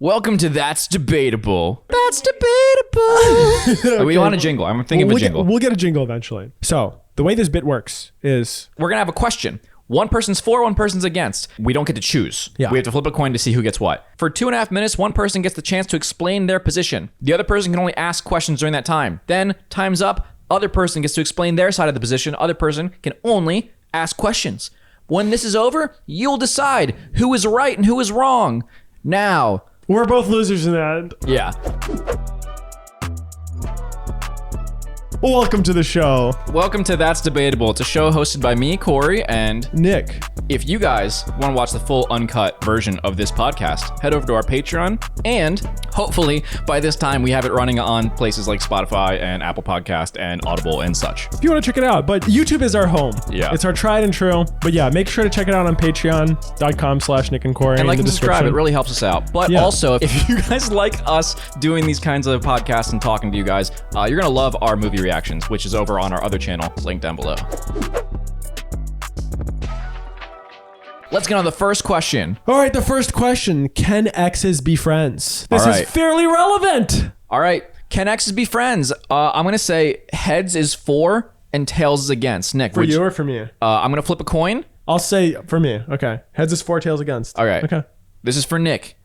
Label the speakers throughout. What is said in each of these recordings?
Speaker 1: Welcome to That's Debatable. That's Debatable. Okay. We want a jingle. I'm thinking of a jingle.
Speaker 2: We'll get a jingle eventually. So the way this bit works is...
Speaker 1: We're going to have a question. One person's for, one person's against. We don't get to choose.
Speaker 2: Yeah.
Speaker 1: We have to flip a coin to see who gets what. For 2.5 minutes, one person gets the chance to explain their position. The other person can only ask questions during that time. Then, time's up. Other person gets to explain their side of the position. Other person can only ask questions. When this is over, you'll decide who is right and who is wrong. Now...
Speaker 2: We're both losers in that.
Speaker 1: Yeah.
Speaker 2: Welcome to the show.
Speaker 1: Welcome to That's Debatable. It's a show hosted by me, Corey, and
Speaker 2: Nick.
Speaker 1: If you guys want to watch the full uncut version of this podcast, head over to our Patreon, and hopefully by this time we have it running on places like Spotify and Apple Podcast and Audible and such.
Speaker 2: If you want to check it out, but YouTube is our home.
Speaker 1: Yeah.
Speaker 2: It's our tried and true. But yeah, make sure to check it out on patreon.com/Nick and Corey.
Speaker 1: And like and subscribe, it really helps us out. But also, if you guys like us doing these kinds of podcasts and talking to you guys, you're going to love our movie reactions, which is over on our other channel, linked down below. Let's get on the first question.
Speaker 2: All right, the first question. Can exes be friends? This
Speaker 1: is
Speaker 2: fairly relevant.
Speaker 1: All right. Can exes be friends? I'm going to say heads is for and tails is against. Nick,
Speaker 2: for you or for me?
Speaker 1: I'm going to flip a coin.
Speaker 2: I'll say for me. Okay. Heads is for, tails against.
Speaker 1: All right.
Speaker 2: Okay.
Speaker 1: This is for Nick.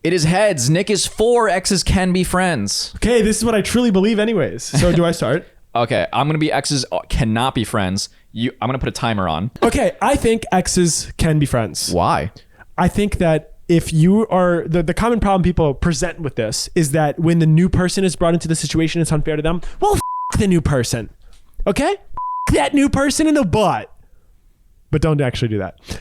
Speaker 1: It is heads. Nick is for, exes can be friends.
Speaker 2: Okay, this is what I truly believe anyways. So do I start?
Speaker 1: Okay, I'm going to be exes cannot be friends. I'm going to put a timer on.
Speaker 2: Okay, I think exes can be friends.
Speaker 1: Why?
Speaker 2: I think that if you are... The common problem people present with this is that when the new person is brought into the situation, it's unfair to them. Well, the new person. Okay? That new person in the butt. But don't actually do that.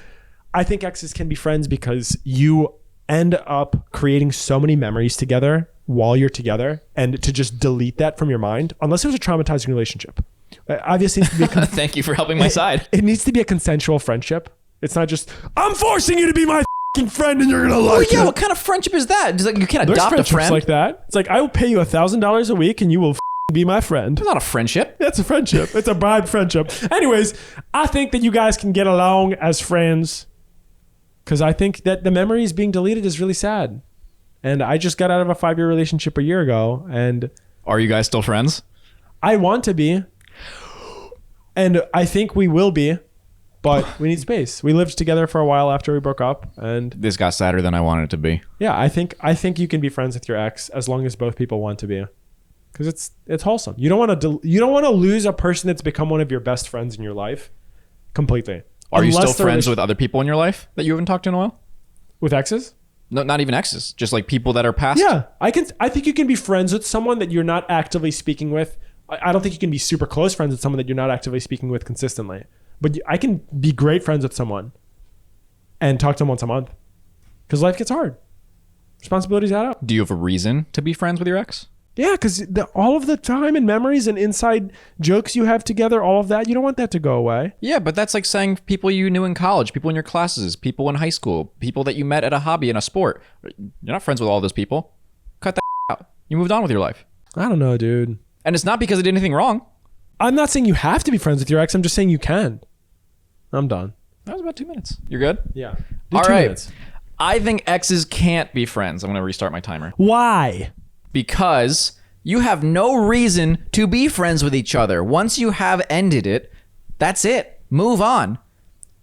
Speaker 2: I think exes can be friends because you end up creating so many memories together while you're together, and to just delete that from your mind, unless it was a traumatizing relationship. Obviously, it needs to be
Speaker 1: thank you for helping my side.
Speaker 2: It needs to be a consensual friendship. It's not just, I'm forcing you to be my friend and you're gonna like it.
Speaker 1: What kind of friendship is that? Like, you can't adopt a friend
Speaker 2: like that. It's like, I will pay you $1,000 a week and you will be my friend.
Speaker 1: It's not a friendship.
Speaker 2: That's a friendship. It's a bribe friendship. Anyways, I think that you guys can get along as friends, because I think that the memories being deleted is really sad. And I just got out of a 5-year relationship a year ago. And
Speaker 1: are you guys still friends?
Speaker 2: I want to be. And I think we will be. But we need space. We lived together for a while after we broke up. And
Speaker 1: this got sadder than I wanted it to be.
Speaker 2: Yeah, I think you can be friends with your ex as long as both people want to be. Because it's wholesome. You don't want to lose a person that's become one of your best friends in your life completely.
Speaker 1: Are you still friends with other people in your life that you haven't talked to in a while?
Speaker 2: With exes?
Speaker 1: No, not even exes. Just like people that are past.
Speaker 2: Yeah, I think you can be friends with someone that you're not actively speaking with. I don't think you can be super close friends with someone that you're not actively speaking with consistently. But I can be great friends with someone and talk to them once a month. Because life gets hard. Responsibilities add up.
Speaker 1: Do you have a reason to be friends with your ex?
Speaker 2: Yeah, because all of the time and memories and inside jokes you have together, all of that, you don't want that to go away.
Speaker 1: Yeah, but that's like saying people you knew in college, people in your classes, people in high school, people that you met at a hobby and a sport. You're not friends with all those people. Cut that out. You moved on with your life.
Speaker 2: I don't know, dude.
Speaker 1: And it's not because they did anything wrong.
Speaker 2: I'm not saying you have to be friends with your ex. I'm just saying you can. I'm done.
Speaker 1: That was about 2 minutes. You're good?
Speaker 2: Yeah.
Speaker 1: All right. 2 minutes. I think exes can't be friends. I'm going to restart my timer.
Speaker 2: Why?
Speaker 1: Because you have no reason to be friends with each other. Once you have ended it, that's it. Move on.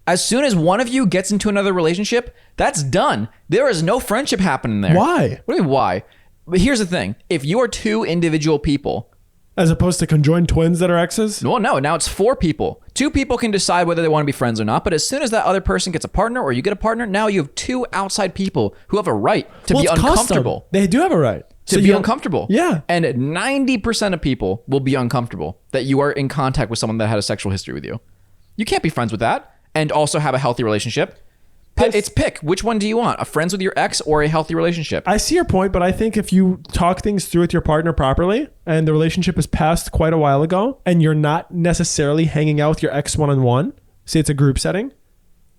Speaker 1: As soon as one of you gets into another relationship, that's done. There is no friendship happening there.
Speaker 2: Why?
Speaker 1: What do you mean, why? But here's the thing. If you are two individual people...
Speaker 2: As opposed to conjoined twins that are exes?
Speaker 1: Well, no. Now it's 4 people. 2 people can decide whether they want to be friends or not. But as soon as that other person gets a partner or you get a partner, now you have 2 outside people who have a right to be uncomfortable.
Speaker 2: Custom. They do have a right.
Speaker 1: To be uncomfortable.
Speaker 2: Yeah.
Speaker 1: And 90% of people will be uncomfortable that you are in contact with someone that had a sexual history with you. You can't be friends with that and also have a healthy relationship. It's pick. Which one do you want? A friends with your ex or a healthy relationship?
Speaker 2: I see your point, but I think if you talk things through with your partner properly and the relationship is passed quite a while ago and you're not necessarily hanging out with your ex one-on-one, say it's a group setting,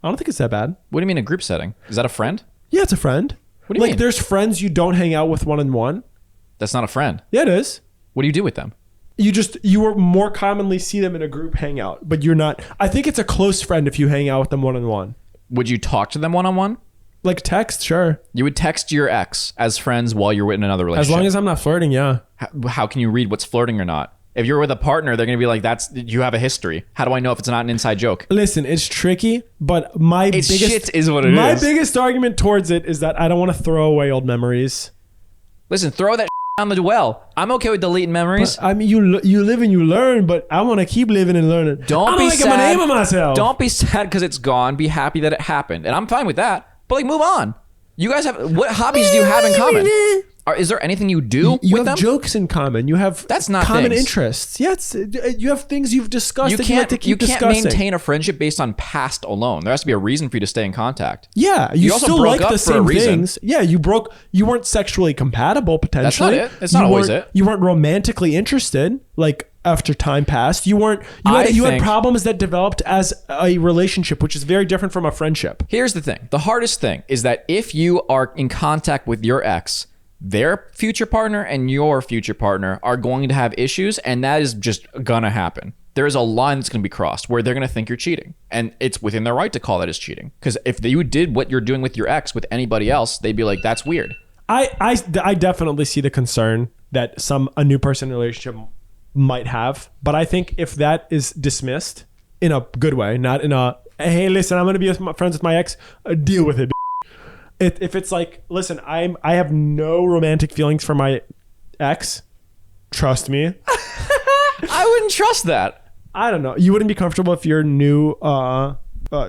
Speaker 2: I don't think it's that bad.
Speaker 1: What do you mean a group setting? Is that a friend?
Speaker 2: Yeah, it's a friend.
Speaker 1: What do you mean?
Speaker 2: There's friends you don't hang out with one-on-one.
Speaker 1: That's not a friend.
Speaker 2: Yeah, it is.
Speaker 1: What do you do with them?
Speaker 2: You will more commonly see them in a group hangout, but you're not. I think it's a close friend if you hang out with them one-on-one.
Speaker 1: Would you talk to them one-on-one?
Speaker 2: Like text, sure.
Speaker 1: You would text your ex as friends while you're in another relationship.
Speaker 2: As long as I'm not flirting, yeah.
Speaker 1: How can you read what's flirting or not? If you're with a partner, they're going to be like, you have a history. How do I know if it's not an inside joke?
Speaker 2: Listen, it's tricky, but my
Speaker 1: biggest
Speaker 2: argument towards it is that I don't want to throw away old memories.
Speaker 1: Listen, throw that down the well. I'm okay with deleting memories.
Speaker 2: But, I mean, you live and you learn, but I want to keep living and learning.
Speaker 1: Don't be sad.
Speaker 2: I'm a name of myself.
Speaker 1: Don't be sad because it's gone. Be happy that it happened. And I'm fine with that. But like, move on. You guys what hobbies do you have in common? Is there anything you do
Speaker 2: you
Speaker 1: with
Speaker 2: have
Speaker 1: them?
Speaker 2: Jokes in common. You have
Speaker 1: That's not
Speaker 2: common
Speaker 1: things.
Speaker 2: interests. Yes, you have things you've discussed.
Speaker 1: You
Speaker 2: that
Speaker 1: can't,
Speaker 2: you like to keep
Speaker 1: you can't
Speaker 2: discussing.
Speaker 1: maintain a friendship based on past alone. There has to be a reason for you to stay in contact.
Speaker 2: Yeah, you
Speaker 1: also
Speaker 2: still
Speaker 1: broke
Speaker 2: like
Speaker 1: up
Speaker 2: the
Speaker 1: for a
Speaker 2: same
Speaker 1: reason.
Speaker 2: things. Yeah, you weren't sexually compatible potentially.
Speaker 1: That's not it. It's not always it.
Speaker 2: You weren't romantically interested. Like after time passed, you had problems that developed as a relationship, which is very different from a friendship.
Speaker 1: Here's the thing. The hardest thing is that if you are in contact with your ex, their future partner and your future partner are going to have issues, and that is just gonna happen. There's a line that's gonna be crossed where they're gonna think you're cheating, and it's within their right to call that as cheating. Because if you did what you're doing with your ex with anybody else, they'd be like, "That's weird."
Speaker 2: I definitely see the concern that a new person in a relationship might have, but I think if that is dismissed in a good way, not in a "Hey, listen, I'm gonna be friends with my ex, deal with it." If it's like, listen, I have no romantic feelings for my ex, trust me.
Speaker 1: I wouldn't trust that.
Speaker 2: I don't know. You wouldn't be comfortable if your new,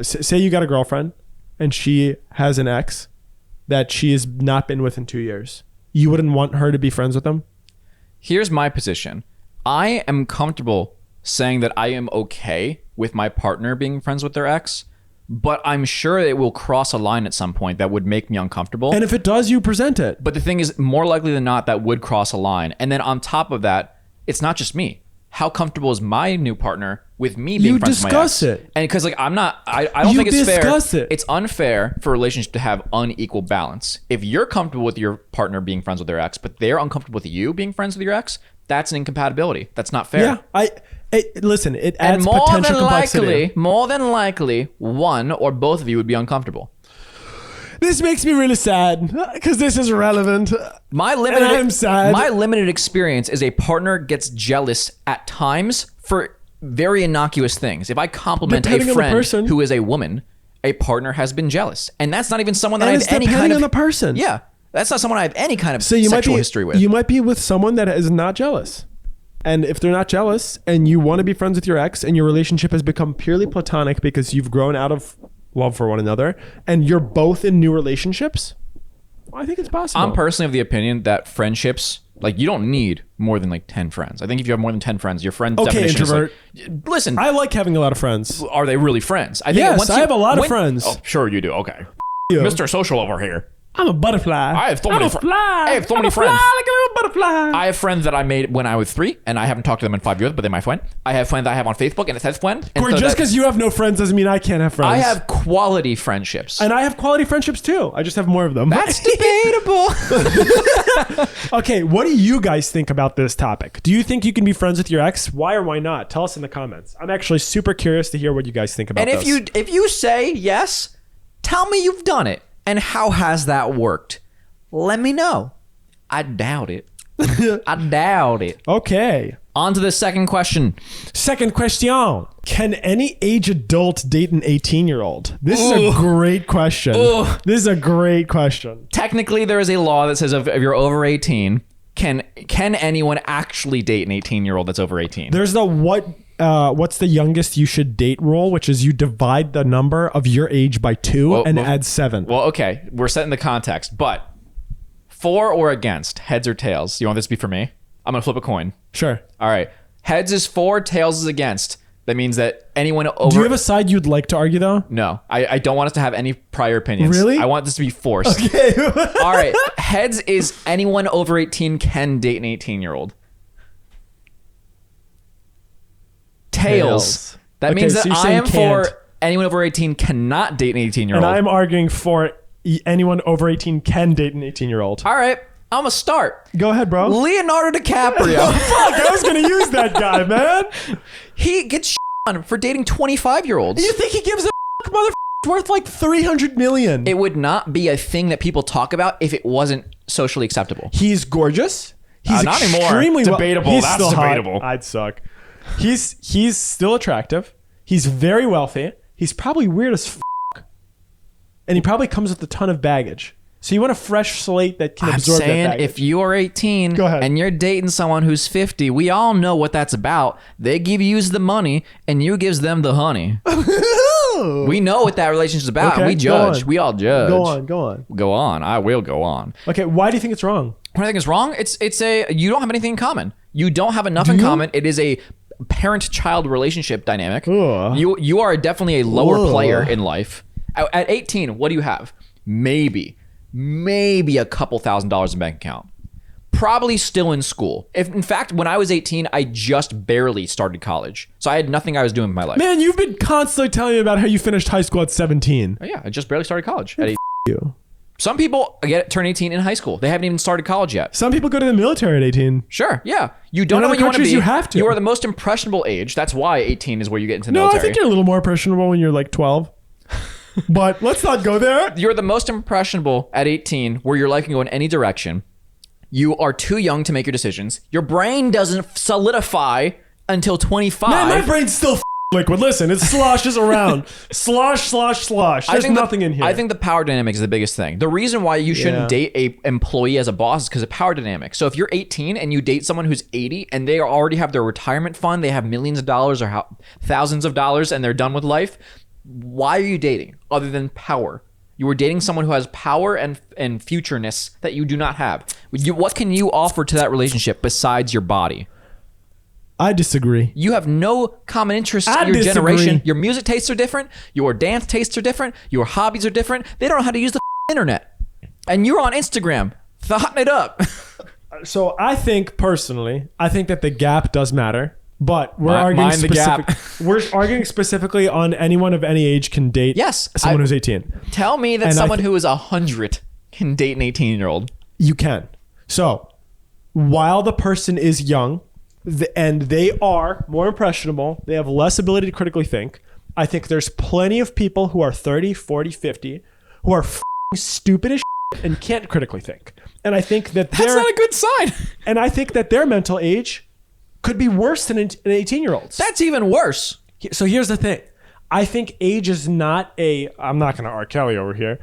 Speaker 2: say you got a girlfriend and she has an ex that she has not been with in 2 years. You wouldn't want her to be friends with them?
Speaker 1: Here's my position. I am comfortable saying that I am okay with my partner being friends with their ex, but I'm sure it will cross a line at some point that would make me uncomfortable.
Speaker 2: And if it does, you present it.
Speaker 1: But the thing is, more likely than not, that would cross a line. And then on top of that, it's not just me. How comfortable is my new partner with me being friends with my ex?
Speaker 2: You discuss it.
Speaker 1: And because like I don't think it's fair.
Speaker 2: It.
Speaker 1: It's unfair for a relationship to have unequal balance. If you're comfortable with your partner being friends with their ex, but they're uncomfortable with you being friends with your ex, that's an incompatibility. That's not fair.
Speaker 2: Yeah, listen, it adds potential complexity.
Speaker 1: More than likely, one or both of you would be uncomfortable.
Speaker 2: This makes me really sad because this is relevant. I'm sad.
Speaker 1: My limited experience is a partner gets jealous at times for very innocuous things. If I compliment a friend who is a woman, a partner has been jealous, and that's not even someone that I have any kind of.
Speaker 2: On the person.
Speaker 1: Yeah, that's not someone I have any kind of sexual history with.
Speaker 2: You might be with someone that is not jealous. And if they're not jealous and you want to be friends with your ex and your relationship has become purely platonic because you've grown out of love for one another and you're both in new relationships, well, I think it's possible.
Speaker 1: I'm personally of the opinion that friendships, like you don't need more than like 10 friends. I think if you have more than 10 friends, your friend's definition
Speaker 2: introvert.
Speaker 1: is like, listen.
Speaker 2: I like having a lot of friends.
Speaker 1: Are they really friends? I think
Speaker 2: yes, I have a lot of friends.
Speaker 1: Oh, sure you do. Okay.
Speaker 2: You.
Speaker 1: Mr. Social over here.
Speaker 2: I'm a butterfly.
Speaker 1: I have so many friends. I have so many friends. Like a little butterfly. I have friends that I made when I was 3, and I haven't talked to them in 5 years, but they're my friend. I have friends that I have on Facebook, and it says friend.
Speaker 2: Corey,
Speaker 1: so
Speaker 2: just because you have no friends doesn't mean I can't have friends.
Speaker 1: I have quality friendships.
Speaker 2: And I have quality friendships too. I just have more of them.
Speaker 1: That's debatable.
Speaker 2: Okay, what do you guys think about this topic? Do you think you can be friends with your ex? Why or why not? Tell us in the comments. I'm actually super curious to hear what you guys think about this.
Speaker 1: And if you say yes, tell me you've done it. And how has that worked? Let me know. I doubt it. I doubt it.
Speaker 2: Okay.
Speaker 1: On to the second question.
Speaker 2: Second question. Can any age adult date an 18-year-old? This is a great question. This is a great question.
Speaker 1: Technically, there is a law that says if you're over 18, can anyone actually date an 18-year-old that's over 18?
Speaker 2: There's the what's the youngest you should date rule, which is you divide the number of your age by 2 and add 7.
Speaker 1: Well, okay. We're setting the context, but for or against, heads or tails? You want this to be for me? I'm going to flip a coin.
Speaker 2: Sure.
Speaker 1: All right. Heads is for, tails is against. That means that anyone over...
Speaker 2: Do you have a side you'd like to argue, though?
Speaker 1: No. I don't want us to have any prior opinions.
Speaker 2: Really?
Speaker 1: I want this to be forced.
Speaker 2: Okay.
Speaker 1: All right. Heads is anyone over 18 can date an 18-year-old. Tails. That means that I am for anyone over 18 cannot date an 18-year-old.
Speaker 2: And I'm arguing for anyone over 18 can date an 18-year-old.
Speaker 1: All right. I'm going to start.
Speaker 2: Go ahead, bro.
Speaker 1: Leonardo DiCaprio.
Speaker 2: Fuck, I was going to use that guy, man.
Speaker 1: He gets on for dating 25-years-olds.
Speaker 2: You think he gives a mother? worth like 300 million.
Speaker 1: It would not be a thing that people talk about if it wasn't socially acceptable.
Speaker 2: He's gorgeous. He's
Speaker 1: not anymore.
Speaker 2: extremely
Speaker 1: Debatable.
Speaker 2: He's
Speaker 1: That's
Speaker 2: still hot.
Speaker 1: debatable.
Speaker 2: I'd suck. He's still attractive. He's very wealthy. He's probably weird as and he probably comes with a ton of baggage. So you want a fresh slate that can absorb that baggage.
Speaker 1: If you are 18
Speaker 2: Go ahead.
Speaker 1: and you're dating someone who's 50, we all know what that's about. They give you the money and you gives them the honey. We know what that relationship's about.
Speaker 2: Okay,
Speaker 1: We judge. We all judge.
Speaker 2: Go on.
Speaker 1: Go on. I will go on.
Speaker 2: Okay, why do you think it's wrong?
Speaker 1: What I think is wrong, it's you don't have anything in common. You don't have enough in common. It is a parent-child relationship dynamic.
Speaker 2: Ugh.
Speaker 1: You are definitely a lower
Speaker 2: Ugh.
Speaker 1: player in life. At 18, what do you have? Maybe a couple $1,000s in bank account. Probably still in school. In fact, when I was 18, I just barely started college. So I had nothing I was doing with my life.
Speaker 2: Man, you've been constantly telling me about how you finished high school at 17.
Speaker 1: Oh, yeah, I just barely started college. At 18.
Speaker 2: You.
Speaker 1: Some people turn 18 in high school. They haven't even started college yet.
Speaker 2: Some people go to the military at 18.
Speaker 1: Sure, yeah. You don't
Speaker 2: In
Speaker 1: know
Speaker 2: other
Speaker 1: what you want to
Speaker 2: countries,
Speaker 1: be.
Speaker 2: you have to.
Speaker 1: You are the most impressionable age. That's why 18 is where you get into the
Speaker 2: No,
Speaker 1: military.
Speaker 2: I think you're a little more impressionable when you're like 12. But let's not go there.
Speaker 1: You're the most impressionable at 18, where your life can go in any direction. You are too young to make your decisions. Your brain doesn't solidify until 25.
Speaker 2: Man, my brain's still liquid. Listen, it sloshes around. Slosh. There's nothing in here.
Speaker 1: I think the power dynamic is the biggest thing. The reason why you shouldn't
Speaker 2: Yeah.
Speaker 1: date a employee as a boss is because of power dynamic. So if you're 18 and you date someone who's 80 and they already have their retirement fund, they have millions of dollars or thousands of dollars and they're done with life, why are you dating other than power? You were dating someone who has power and futureness that you do not have. What can you offer to that relationship besides your body?
Speaker 2: I disagree.
Speaker 1: You have no common interests
Speaker 2: I
Speaker 1: in your
Speaker 2: disagree.
Speaker 1: generation. Your music tastes are different. Your dance tastes are different. Your hobbies are different. They don't know how to use the internet. And you're on Instagram, thoughting it up.
Speaker 2: So I think personally, that the gap does matter. But we're
Speaker 1: Mind the gap.
Speaker 2: We're arguing specifically on anyone of any age can date
Speaker 1: Yes,
Speaker 2: someone who's 18.
Speaker 1: Tell me that
Speaker 2: And
Speaker 1: someone who is 100 can date an 18-year-old.
Speaker 2: You can. So while the person is young and they are more impressionable, they have less ability to critically think, I think there's plenty of people who are 30, 40, 50 who are stupid as and can't critically think. And I think that
Speaker 1: That's not a good sign.
Speaker 2: And I think that their mental age could be worse than an 18-year-old's.
Speaker 1: That's even worse.
Speaker 2: So here's the thing. I think age is not I'm not going to R. Kelly over here.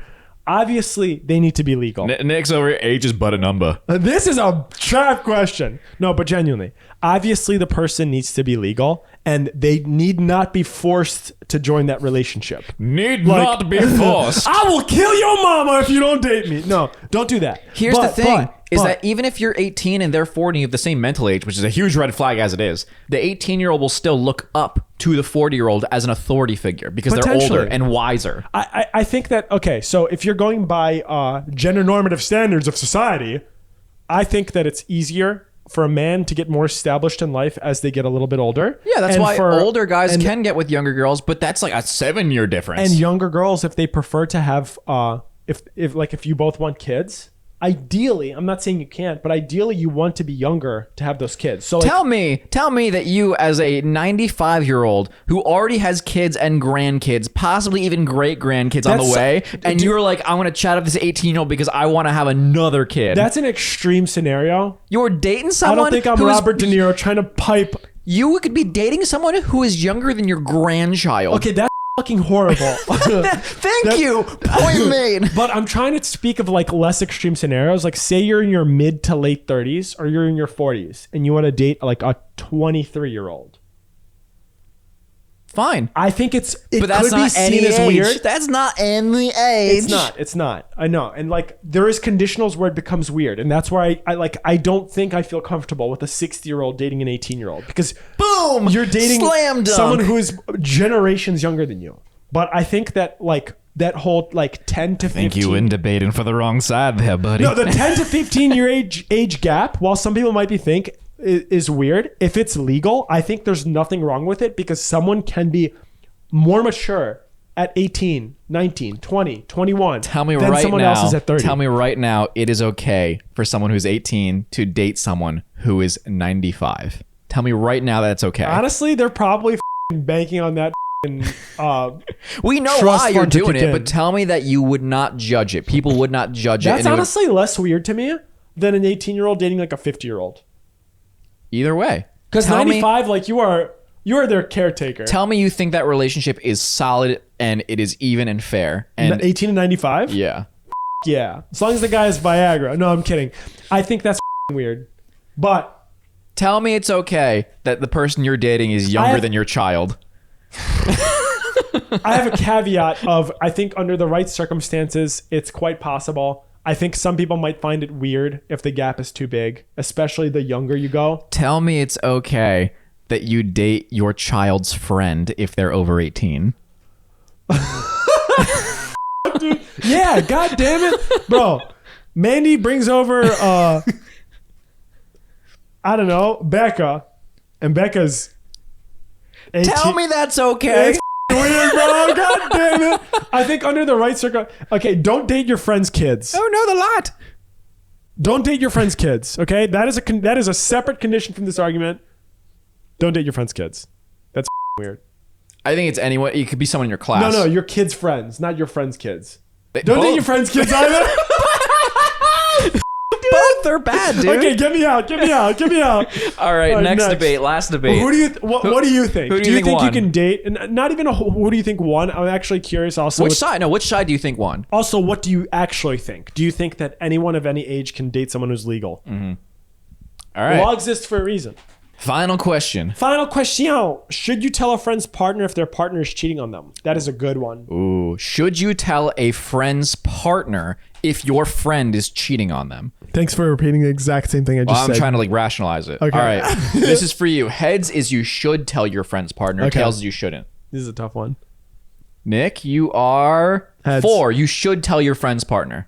Speaker 2: Obviously, they need to be legal.
Speaker 1: Nick's over here, age is but a number.
Speaker 2: This is a trap question. No, but genuinely. Obviously, the person needs to be legal, and they need not be forced to join that relationship.
Speaker 1: Need not be forced.
Speaker 2: I will kill your mama if you don't date me. No, don't do that.
Speaker 1: Here's the thing, is that even if you're 18 and they're 40 and you have the same mental age, which is a huge red flag as it is, the 18-year-old will still look up to the 40-year-old as an authority figure because they're older and wiser.
Speaker 2: I think that, okay, so if you're going by gender normative standards of society, I think that it's easier for a man to get more established in life as they get a little bit older.
Speaker 1: Yeah, that's
Speaker 2: and
Speaker 1: why older guys can get with younger girls, but that's like a 7-year difference.
Speaker 2: And younger girls, if they prefer to have, if you both want kids, ideally, I'm not saying you can't, but ideally you want to be younger to have those kids. So
Speaker 1: tell me that you, as a 95-year-old who already has kids and grandkids, possibly even great grandkids on the way, and you're like, I want to chat up this 18-year-old because I want to have another kid.
Speaker 2: That's an extreme scenario.
Speaker 1: You're dating someone.
Speaker 2: I don't think I'm Robert De Niro trying to pipe.
Speaker 1: You could be dating someone who is younger than your grandchild.
Speaker 2: Okay, that's fucking horrible.
Speaker 1: Thank you. Point made.
Speaker 2: But I'm trying to speak of like less extreme scenarios. Like say you're in your mid to late 30s or you're in your 40s and you want to date like a 23-year-old.
Speaker 1: Fine.
Speaker 2: I think it
Speaker 1: but that's
Speaker 2: could be
Speaker 1: not
Speaker 2: seen
Speaker 1: any
Speaker 2: as
Speaker 1: age.
Speaker 2: weird.
Speaker 1: That's not any age.
Speaker 2: It's not. I know. And like there is conditionals where it becomes weird. And that's why I don't think I feel comfortable with a 60-year-old dating an 18-year-old because
Speaker 1: boom,
Speaker 2: you're dating
Speaker 1: slam dunk.
Speaker 2: Someone who is generations younger than you. But I think that like that whole like 10 to 15.
Speaker 1: I think you in debating for the wrong side there, buddy.
Speaker 2: No, the 10 to 15 year age gap, while some people might think is weird, if it's legal, I think there's nothing wrong with it because someone can be more mature at 18, 19, 20, 21
Speaker 1: Tell me
Speaker 2: than
Speaker 1: right
Speaker 2: someone
Speaker 1: now.
Speaker 2: else is at 30.
Speaker 1: Tell me right now it is okay for someone who's 18 to date someone who is 95. Tell me right now that's okay.
Speaker 2: Honestly, they're probably banking on that
Speaker 1: We know
Speaker 2: trust
Speaker 1: why you're
Speaker 2: fund to
Speaker 1: doing
Speaker 2: kick
Speaker 1: it,
Speaker 2: in.
Speaker 1: but tell me that you would not judge it. People would not judge it.
Speaker 2: That's
Speaker 1: and it would-
Speaker 2: honestly less weird to me than an 18-year-old dating like a 50-year-old.
Speaker 1: Either way.
Speaker 2: Because
Speaker 1: Tell me-
Speaker 2: 95, like you are their caretaker.
Speaker 1: Tell me you think that relationship is solid and it is even and fair. And
Speaker 2: 18 and 95?
Speaker 1: yeah.
Speaker 2: Yeah. As long as the guy is Viagra. No, I'm kidding. I think that's weird. But
Speaker 1: Tell me it's okay that the person you're dating is younger than your child.
Speaker 2: I have a caveat of I think under the right circumstances, it's quite possible. I think some people might find it weird if the gap is too big, especially the younger you go.
Speaker 1: Tell me it's okay that you date your child's friend if they're over 18.
Speaker 2: Yeah, god damn it. Bro, Mandy brings over I don't know, Becca, and Becca's 18.
Speaker 1: Tell me that's okay.
Speaker 2: It's weird, bro. God damn it. I think under the right okay, don't date your friends' kids.
Speaker 1: Oh no, the lot.
Speaker 2: Don't date your friends' kids, okay? That is a separate condition from this argument. Don't date your friends' kids. That's weird.
Speaker 1: I think it's anyone. It could be someone in your class.
Speaker 2: No, your kids' friends, not your friends' kids. Don't
Speaker 1: both-
Speaker 2: date your friends' kids either.
Speaker 1: Both are bad, dude.
Speaker 2: Okay, get me out.
Speaker 1: All right, next debate. Last debate.
Speaker 2: Who do you what do you think?
Speaker 1: who do you think
Speaker 2: you
Speaker 1: won?
Speaker 2: can date? And not even who do you think won? I'm actually curious also.
Speaker 1: Which side? No, which side do you think won?
Speaker 2: Also, what do you actually think? Do you think that anyone of any age can date someone who's legal?
Speaker 1: All right.
Speaker 2: Law exists for a reason.
Speaker 1: Final question.
Speaker 2: Final question. Should you tell a friend's partner if their partner is cheating on them? That is a good one.
Speaker 1: Ooh. Should you tell a friend's partner if your friend is cheating on them?
Speaker 2: Thanks for repeating the exact same thing I just
Speaker 1: I'm
Speaker 2: said.
Speaker 1: trying to like rationalize it.
Speaker 2: Okay.
Speaker 1: All right. This is for you. Heads is you should tell your friend's partner.
Speaker 2: Okay.
Speaker 1: Tails is you shouldn't.
Speaker 2: This is a tough one.
Speaker 1: Nick, you are
Speaker 2: Heads.
Speaker 1: 4. You should tell your friend's partner.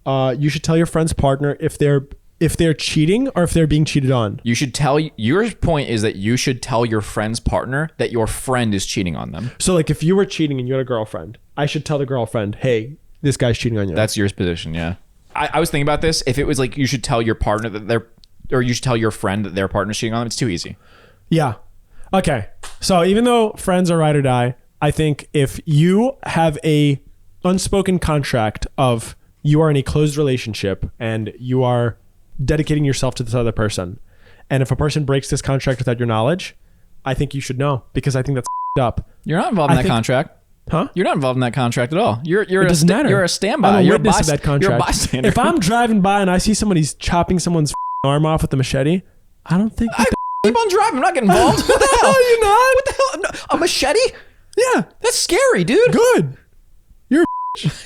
Speaker 2: You should tell your friend's partner if they're cheating or if they're being cheated on.
Speaker 1: You should tell. Your point is that you should tell your friend's partner that your friend is cheating on them.
Speaker 2: So like if you were cheating and you had a girlfriend, I should tell the girlfriend, hey, this guy's cheating on you.
Speaker 1: That's your position, yeah. I was thinking about this. If it was like you should tell your partner or you should tell your friend that their partner's cheating on them, it's too easy.
Speaker 2: Yeah. Okay. So even though friends are ride or die, I think if you have a unspoken contract of you are in a closed relationship and you are dedicating yourself to this other person, and if a person breaks this contract without your knowledge, I think you should know, because I think that's up.
Speaker 1: You're not involved in that contract.
Speaker 2: Huh?
Speaker 1: You're not involved in that contract at all. It
Speaker 2: doesn't matter.
Speaker 1: You're a standby.
Speaker 2: I'm a
Speaker 1: You're
Speaker 2: witness of that contract.
Speaker 1: You're a bystander.
Speaker 2: If I'm driving by and I see somebody's chopping someone's arm off with a machete, I don't think that
Speaker 1: keep on driving. I'm not getting involved. What the hell?
Speaker 2: you're not.
Speaker 1: What the hell? No, a machete?
Speaker 2: Yeah.
Speaker 1: That's scary, dude.
Speaker 2: Good.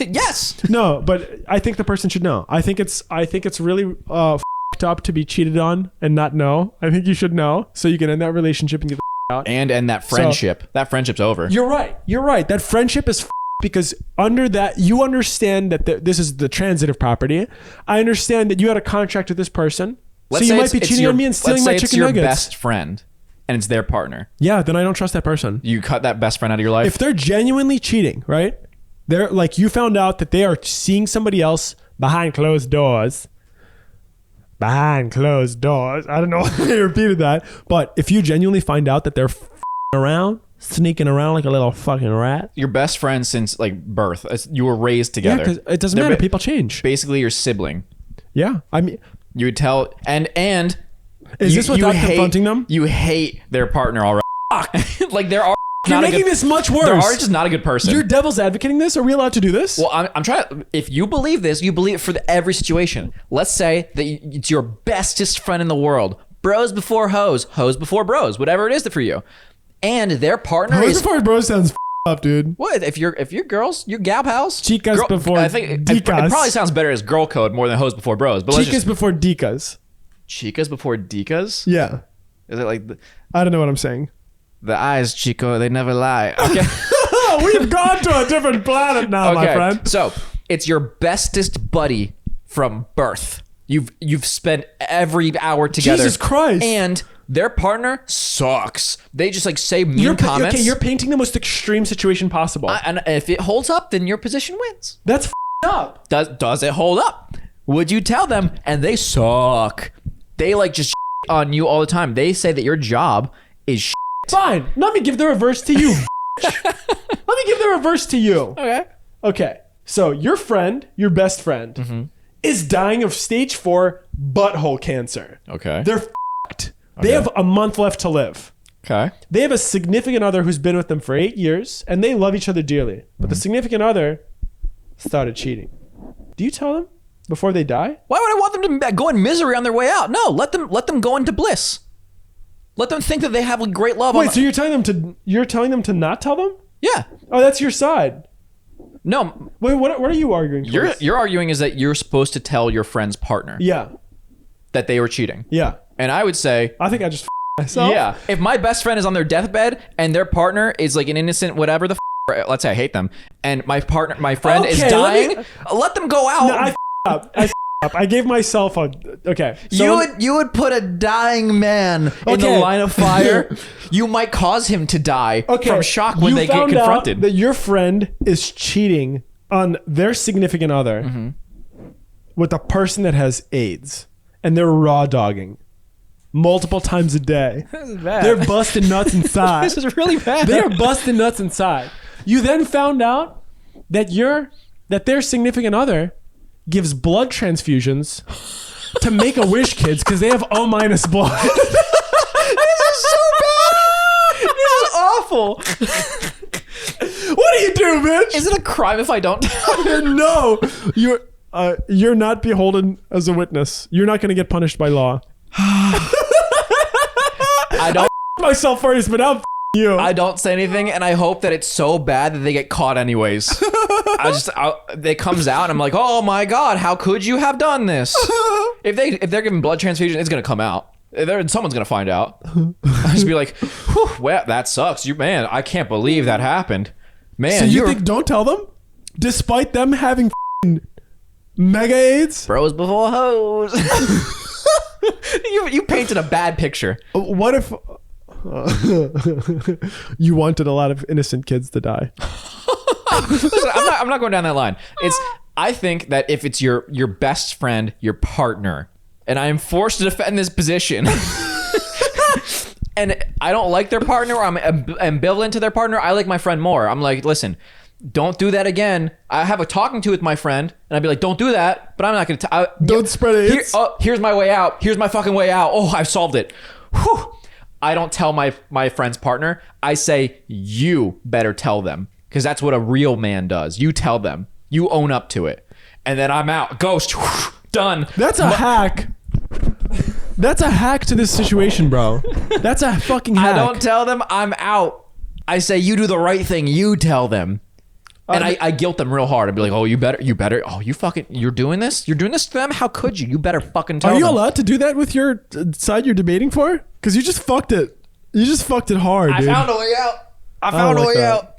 Speaker 1: Yes.
Speaker 2: No, but I think the person should know. I think it's really fucked up to be cheated on and not know. I think you should know so you can end that relationship and get the out.
Speaker 1: And that friendship. That friendship's over.
Speaker 2: You're right. That friendship is because under that you understand that this is the transitive property. I understand that you had a contract with this person. So you might be cheating on me and stealing my chicken nuggets.
Speaker 1: Let's say it's your best friend and it's their partner.
Speaker 2: Yeah, then I don't trust that person.
Speaker 1: You cut that best friend out of your life.
Speaker 2: If they're genuinely cheating, right? They're like, you found out that they are seeing somebody else behind closed doors. Behind closed doors. I don't know why I repeated that. But if you genuinely find out that they're around, sneaking around like a little fucking rat.
Speaker 1: Your best friend since like birth. You were raised
Speaker 2: Yeah,
Speaker 1: together.
Speaker 2: because it doesn't matter. People change.
Speaker 1: Basically your sibling.
Speaker 2: Yeah. I mean,
Speaker 1: You would tell, and
Speaker 2: is this without confronting them?
Speaker 1: You hate their partner already. Like there are.
Speaker 2: You're making this much worse.
Speaker 1: There are just not a good person.
Speaker 2: You're devil's advocating this? Are we allowed to do this?
Speaker 1: Well, I'm trying. If you believe this, you believe it for every situation. Let's say that it's your bestest friend in the world. Bros before hoes, hoes before bros, whatever it is for you. And their partner
Speaker 2: Hoes
Speaker 1: is.
Speaker 2: before bro sounds up, dude.
Speaker 1: What if you're girls, your gal pals,
Speaker 2: Chicas before
Speaker 1: I think it
Speaker 2: dicas.
Speaker 1: probably sounds better as girl code more than hoes before bros. But
Speaker 2: Chicas before dicas.
Speaker 1: chicas before dicas.
Speaker 2: Yeah.
Speaker 1: Is it like
Speaker 2: I don't know what I'm saying.
Speaker 1: the eyes, Chico? They never lie. Okay.
Speaker 2: We've gone to a different planet now, my friend.
Speaker 1: So it's your bestest buddy from birth. You've spent every hour together.
Speaker 2: Jesus Christ.
Speaker 1: And their partner sucks. They just like say mean comments.
Speaker 2: Okay, you're painting the most extreme situation possible.
Speaker 1: And if it holds up, then your position wins.
Speaker 2: That's up.
Speaker 1: Does it hold up? Would you tell them? And they suck. They like just on you all the time. They say that your job is
Speaker 2: Fine. Let me give the reverse to you. Let me give the reverse to you.
Speaker 1: Okay.
Speaker 2: Okay. So your friend, your best friend, is dying of stage 4 butthole cancer.
Speaker 1: Okay.
Speaker 2: They're f***ed. They have a month left to live.
Speaker 1: Okay.
Speaker 2: They have a significant other who's been with them for 8 years, and they love each other dearly. But the significant other started cheating. Do you tell them before they die?
Speaker 1: Why would I want them to go in misery on their way out? No, let them go into bliss. Let them think that they have great love.
Speaker 2: Wait, so you're telling them to not tell them?
Speaker 1: Yeah.
Speaker 2: Oh, that's your side.
Speaker 1: No.
Speaker 2: Wait, what are you arguing for?
Speaker 1: You're arguing is that you're supposed to tell your friend's partner
Speaker 2: Yeah.
Speaker 1: that they were cheating.
Speaker 2: Yeah.
Speaker 1: And I would say,
Speaker 2: I think I just myself.
Speaker 1: yeah, if my best friend is on their deathbed and their partner is like an innocent whatever the let's say I hate them, and my friend is dying, let them go out.
Speaker 2: No, I up. I gave myself a okay. So
Speaker 1: you would put a dying man in the line of fire. You might cause him to die from shock when they get confronted.
Speaker 2: Out that your friend is cheating on their significant other with a person that has AIDS, and they're raw dogging multiple times a day.
Speaker 1: This is bad.
Speaker 2: They're busting nuts inside.
Speaker 1: This is really bad.
Speaker 2: They're busting nuts inside. You then found out that their significant other gives blood transfusions to Make-A-Wish kids because they have O- blood. This
Speaker 1: is so bad. This is awful.
Speaker 2: What do you do, bitch?
Speaker 1: Is it a crime if I don't?
Speaker 2: No, you're not beholden as a witness. You're not going to get punished by law.
Speaker 1: I don't
Speaker 2: myself first, but I'm you.
Speaker 1: I don't say anything, and I hope that it's so bad that they get caught anyways. It comes out, and I'm like, oh my god, how could you have done this? If they're giving blood transfusion, it's gonna come out. Someone's gonna find out. I'll just be like, whew, well, that sucks. Man, I can't believe that happened. Man,
Speaker 2: so you think don't tell them, despite them having mega AIDS?
Speaker 1: Bros before hoes. You painted a bad picture.
Speaker 2: What if you wanted a lot of innocent kids to die?
Speaker 1: Listen, I'm not going down that line. I think that if it's your best friend, your partner, and I am forced to defend this position, and I don't like their partner, or I'm ambivalent to their partner, I like my friend more. I'm like, listen, don't do that again. I have a talking to with my friend, and I'd be like, don't do that, but I'm not going to.
Speaker 2: Don't spread it.
Speaker 1: Here's my way out. Here's my fucking way out. Oh, I've solved it. Whew. I don't tell my friend's partner. I say, you better tell them. Because that's what a real man does. You tell them. You own up to it. And then I'm out. Ghost. Done.
Speaker 2: That's a hack. That's a hack to this situation, bro. That's a fucking hack.
Speaker 1: I don't tell them. I'm out. I say, you do the right thing. You tell them. And I guilt them real hard. I'd be like, oh, you better. Oh, you're doing this? You're doing this to them? How could you? You better fucking tell them.
Speaker 2: Are you allowed to do that with your side you're debating for? Because you just fucked it. You just fucked it hard, dude.
Speaker 1: I found a way out. I found a way out.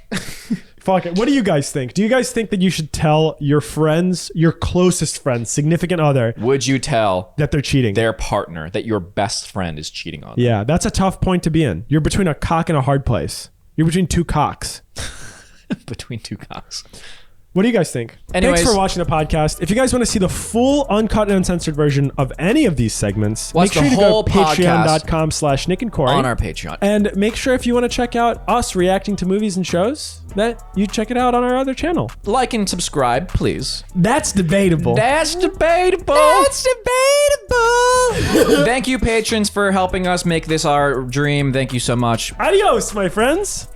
Speaker 2: Fuck it. What do you guys think? Do you guys think that you should tell your friends, your closest friends, significant other,
Speaker 1: would you tell
Speaker 2: that they're cheating?
Speaker 1: Their partner, that your best friend is cheating on them?
Speaker 2: Yeah, that's a tough point to be in. You're between a cock and a hard place. You're between two cocks.
Speaker 1: Between two cocks.
Speaker 2: What do you guys think?
Speaker 1: Anyways,
Speaker 2: thanks for watching the podcast. If you guys want to see the full uncut and uncensored version of any of these segments, make sure you go to patreon.com/Nick and Corey
Speaker 1: on our Patreon.
Speaker 2: And make sure if you want to check out us reacting to movies and shows, that you check it out on our other channel.
Speaker 1: Like and subscribe, please.
Speaker 2: That's debatable.
Speaker 1: That's debatable.
Speaker 2: That's debatable.
Speaker 1: Thank you, patrons, for helping us make this our dream. Thank you so much.
Speaker 2: Adios, my friends.